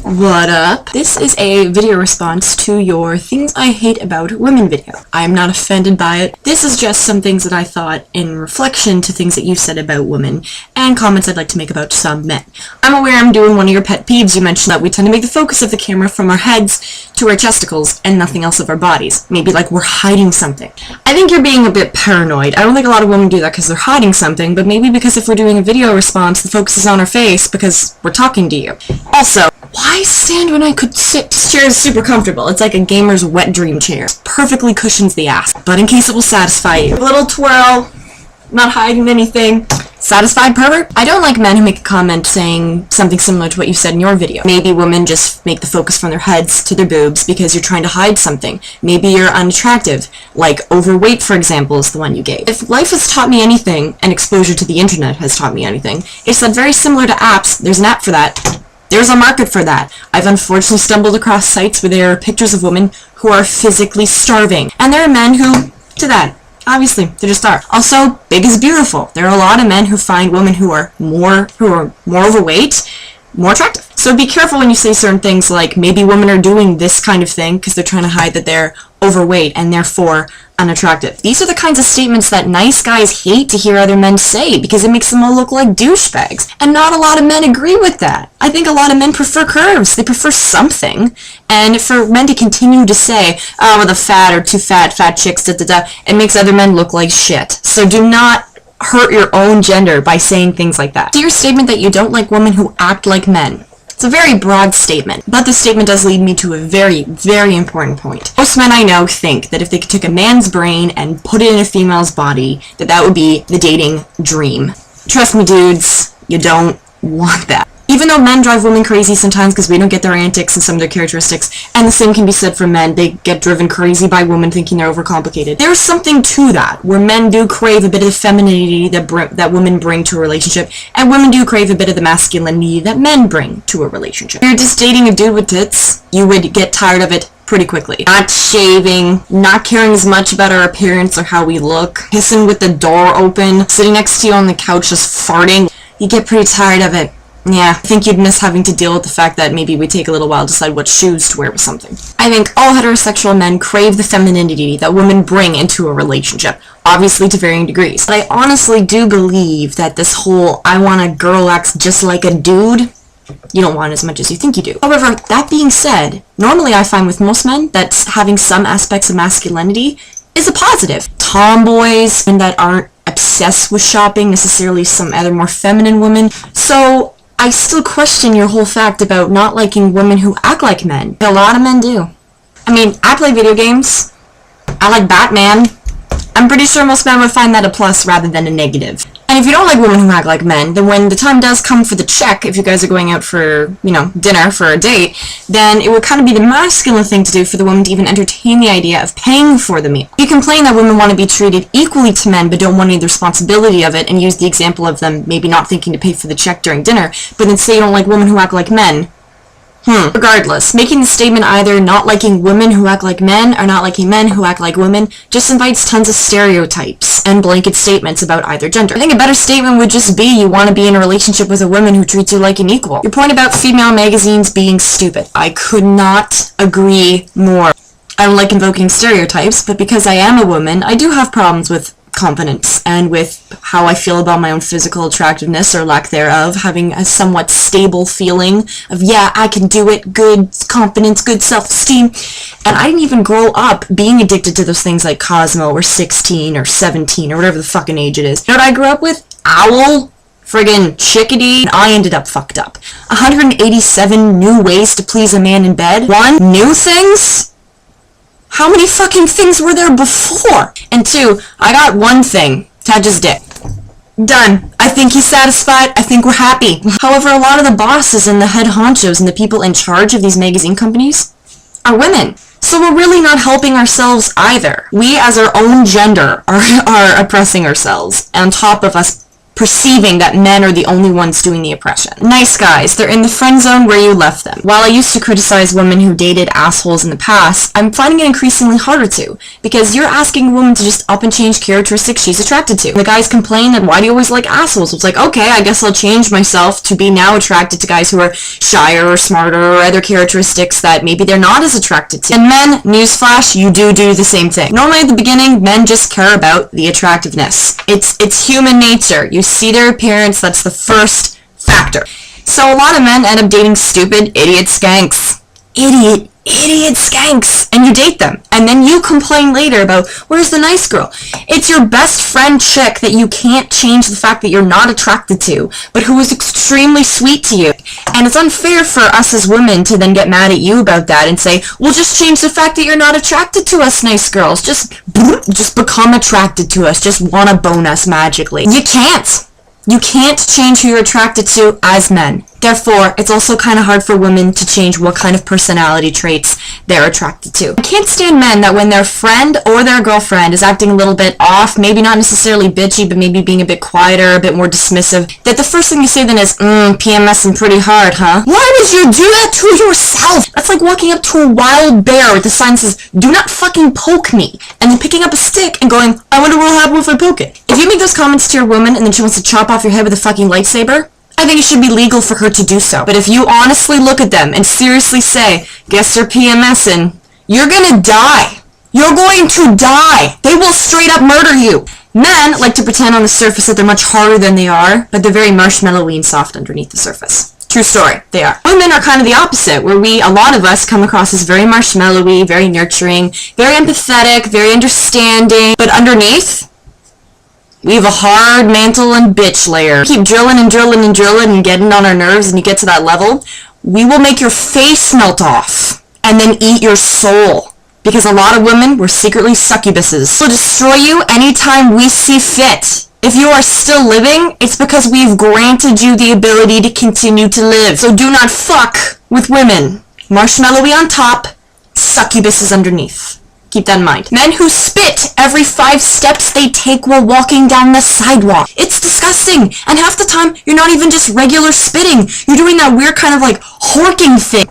What up? This is a video response to your Things I Hate About Women video. I am not offended by it. This is just some things that I thought in reflection to things that you said about women and comments I'd like to make about some men. I'm aware I'm doing one of your pet peeves. You mentioned that we tend to make the focus of the camera from our heads to our testicles and nothing else of our bodies. Maybe like we're hiding something. I think you're being a bit paranoid. I don't think a lot of women do that because they're hiding something, but maybe because if we're doing a video response, the focus is on our face because we're talking to you. Also, why stand when I could sit? This chair is super comfortable. It's like a gamer's wet dream chair. Perfectly cushions the ass. But in case it will satisfy you. A little twirl. Not hiding anything. Satisfied pervert? I don't like men who make a comment saying something similar to what you said in your video. Maybe women just make the focus from their heads to their boobs because you're trying to hide something. Maybe you're unattractive. Like overweight, for example, is the one you gave. If life has taught me anything, and exposure to the internet has taught me anything, it's that very similar to apps, there's an app for that. There's a market for that. I've unfortunately stumbled across sites where there are pictures of women who are physically starving. And there are men who, to that. Obviously, they just are. Also, big is beautiful. There are a lot of men who find women who are more overweight, more attractive. So be careful when you say certain things like maybe women are doing this kind of thing because they're trying to hide that they're overweight and therefore unattractive. These are the kinds of statements that nice guys hate to hear other men say because it makes them all look like douchebags. And not a lot of men agree with that. I think a lot of men prefer curves. They prefer something. And for men to continue to say, oh, well, the fat or too fat chicks, it makes other men look like shit. So do not hurt your own gender by saying things like that. To your statement that you don't like women who act like men. It's a very broad statement, but the statement does lead me to a very, very important point. Most men I know think that if they could take a man's brain and put it in a female's body, that would be the dating dream. Trust me, dudes, you don't want that. Even though men drive women crazy sometimes because we don't get their antics and some of their characteristics, and the same can be said for men, they get driven crazy by women thinking they're overcomplicated. There's something to that, where men do crave a bit of the femininity that women bring to a relationship, and women do crave a bit of the masculinity that men bring to a relationship. If you're just dating a dude with tits, you would get tired of it pretty quickly. Not shaving, not caring as much about our appearance or how we look, kissing with the door open, sitting next to you on the couch just farting. You get pretty tired of it. Yeah, I think you'd miss having to deal with the fact that maybe we take a little while to decide what shoes to wear with something. I think all heterosexual men crave the femininity that women bring into a relationship, obviously to varying degrees. But I honestly do believe that this whole, I want a girl acts just like a dude, you don't want as much as you think you do. However, that being said, normally I find with most men that having some aspects of masculinity is a positive. Tomboys and that aren't obsessed with shopping, necessarily some other more feminine women. So I still question your whole fact about not liking women who act like men. A lot of men do. I mean, I play video games. I like Batman. I'm pretty sure most men would find that a plus rather than a negative. And if you don't like women who act like men, then when the time does come for the check, if you guys are going out for, dinner for a date, then it would kind of be the masculine thing to do for the woman to even entertain the idea of paying for the meal. You complain that women want to be treated equally to men but don't want any of the responsibility of it, and use the example of them maybe not thinking to pay for the check during dinner, but then say you don't like women who act like men. Regardless, making the statement either not liking women who act like men or not liking men who act like women just invites tons of stereotypes and blanket statements about either gender. I think a better statement would just be you want to be in a relationship with a woman who treats you like an equal. Your point about female magazines being stupid. I could not agree more. I don't like invoking stereotypes, but because I am a woman, I do have problems with confidence and with how I feel about my own physical attractiveness or lack thereof, having a somewhat stable feeling of, yeah, I can do it, good confidence, good self-esteem. And I didn't even grow up being addicted to those things like Cosmo or 16 or 17 or whatever the fucking age it is. You know what I grew up with? Owl, friggin' chickadee, and I ended up fucked up. 187 new ways to please a man in bed. 1, new things? How many fucking things were there before? And 2, I got one thing. Touch his dick. Done. I think he's satisfied. I think we're happy. However, a lot of the bosses and the head honchos and the people in charge of these magazine companies are women. So we're really not helping ourselves either. We as our own gender are oppressing ourselves on top of us perceiving that men are the only ones doing the oppression. Nice guys, they're in the friend zone where you left them. While I used to criticize women who dated assholes in the past, I'm finding it increasingly harder to, because you're asking a woman to just up and change characteristics she's attracted to. The guys complain that why do you always like assholes? It's like, okay, I guess I'll change myself to be now attracted to guys who are shyer or smarter or other characteristics that maybe they're not as attracted to. And men, newsflash, you do the same thing. Normally at the beginning, men just care about the attractiveness. It's human nature. You see their appearance, that's the first factor. So a lot of men end up dating stupid idiot skanks. Idiot skanks. And you date them. And then you complain later about, where's the nice girl? It's your best friend chick that you can't change the fact that you're not attracted to, but who is extremely sweet to you. And it's unfair for us as women to then get mad at you about that and say, well, just change the fact that you're not attracted to us, nice girls. Just become attracted to us. Just want to bone us magically. You can't. You can't change who you're attracted to as men. Therefore, it's also kind of hard for women to change what kind of personality traits they're attracted to. I can't stand men that when their friend or their girlfriend is acting a little bit off, maybe not necessarily bitchy, but maybe being a bit quieter, a bit more dismissive, that the first thing you say then is, PMSing pretty hard, huh? Why would you do that to yourself? That's like walking up to a wild bear with the sign that says, do not fucking poke me, and then picking up a stick and going, I wonder what will happen if I poke it. If you make those comments to your woman and then she wants to chop off your head with a fucking lightsaber, I think it should be legal for her to do so. But if you honestly look at them and seriously say, guess they're PMSing, you're gonna die. You're going to die. They will straight up murder you. Men like to pretend on the surface that they're much harder than they are, but they're very marshmallowy and soft underneath the surface. True story, they are. Women are kind of the opposite, where a lot of us come across as very marshmallowy, very nurturing, very empathetic, very understanding, but underneath, we have a hard mantle and bitch layer. Keep drilling and drilling and drilling and getting on our nerves, and you get to that level, we will make your face melt off and then eat your soul. Because a lot of women, we're secretly succubuses. We'll destroy you anytime we see fit. If you are still living, it's because we've granted you the ability to continue to live. So do not fuck with women. Marshmallowy on top, succubuses underneath. Keep that in mind. Men who spit every 5 steps they take while walking down the sidewalk. It's disgusting. And half the time, you're not even just regular spitting. You're doing that weird kind of like horking thing.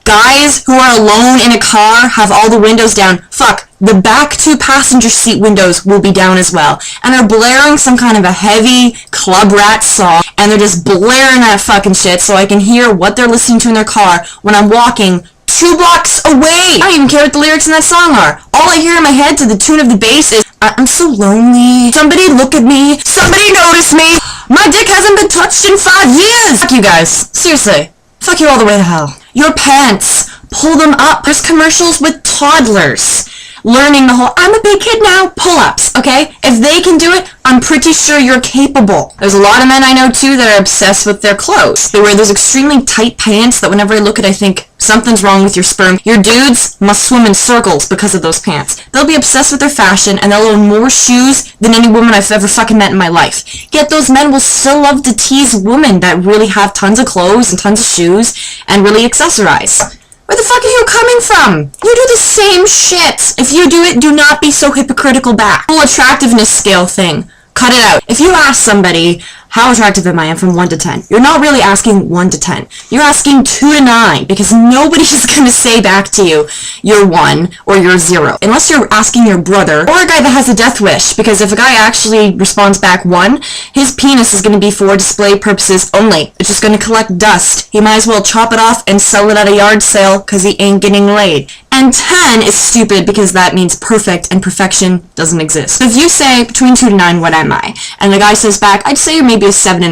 Guys who are alone in a car have all the windows down. Fuck, the back 2 passenger seat windows will be down as well. And they're blaring some kind of a heavy Club Rat song. And they're just blaring that fucking shit so I can hear what they're listening to in their car when I'm walking 2 blocks away. I don't even care what the lyrics in that song are. All I hear in my head to the tune of the bass is, I'm so lonely. Somebody look at me. Somebody notice me. My dick hasn't been touched in 5 years. Fuck you guys. Seriously. Fuck you all the way to hell. Your pants. Pull them up. There's commercials with toddlers learning the whole, I'm a big kid now, pull-ups, okay? If they can do it, I'm pretty sure you're capable. There's a lot of men I know, too, that are obsessed with their clothes. They wear those extremely tight pants that whenever I look at it, I think, something's wrong with your sperm. Your dudes must swim in circles because of those pants. They'll be obsessed with their fashion, and they'll own more shoes than any woman I've ever fucking met in my life. Yet those men will still love to tease women that really have tons of clothes and tons of shoes and really accessorize. Where the fuck are you coming from? You do the same shit. If you do it, do not be so hypocritical back. Whole attractiveness scale thing. Cut it out. If you ask somebody, how attractive am I? I'm from 1 to 10. You're not really asking 1 to 10. You're asking 2 to 9 because nobody's going to say back to you, you're 1 or you're 0. Unless you're asking your brother or a guy that has a death wish, because if a guy actually responds back 1, his penis is going to be for display purposes only. It's just going to collect dust. He might as well chop it off and sell it at a yard sale because he ain't getting laid. And 10 is stupid because that means perfect and perfection doesn't exist. So if you say between 2 to 9, what am I? And the guy says back, I'd say you're maybe a 7.5.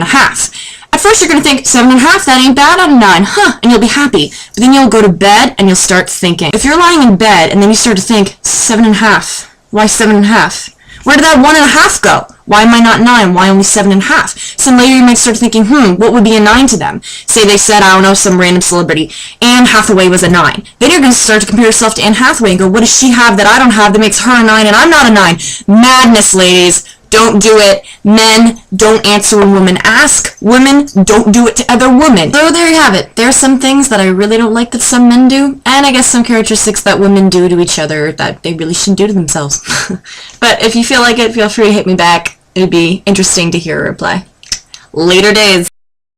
At first you're going to think, 7.5, that ain't bad out of 9, huh? And you'll be happy. But then you'll go to bed and you'll start thinking. If you're lying in bed and then you start to think, 7.5, why 7.5? Where did that 1.5 go? Why am I not 9? Why only 7.5? So later you might start thinking, what would be a 9 to them? Say they said, I don't know, some random celebrity, Anne Hathaway was a 9. Then you're going to start to compare yourself to Anne Hathaway and go, what does she have that I don't have that makes her a 9 and I'm not a 9? Madness, ladies. Don't do it. Men, don't answer when women ask. Women, don't do it to other women. So there you have it. There are some things that I really don't like that some men do, and I guess some characteristics that women do to each other that they really shouldn't do to themselves. But if you feel like it, feel free to hit me back. It'd be interesting to hear a reply. Later days.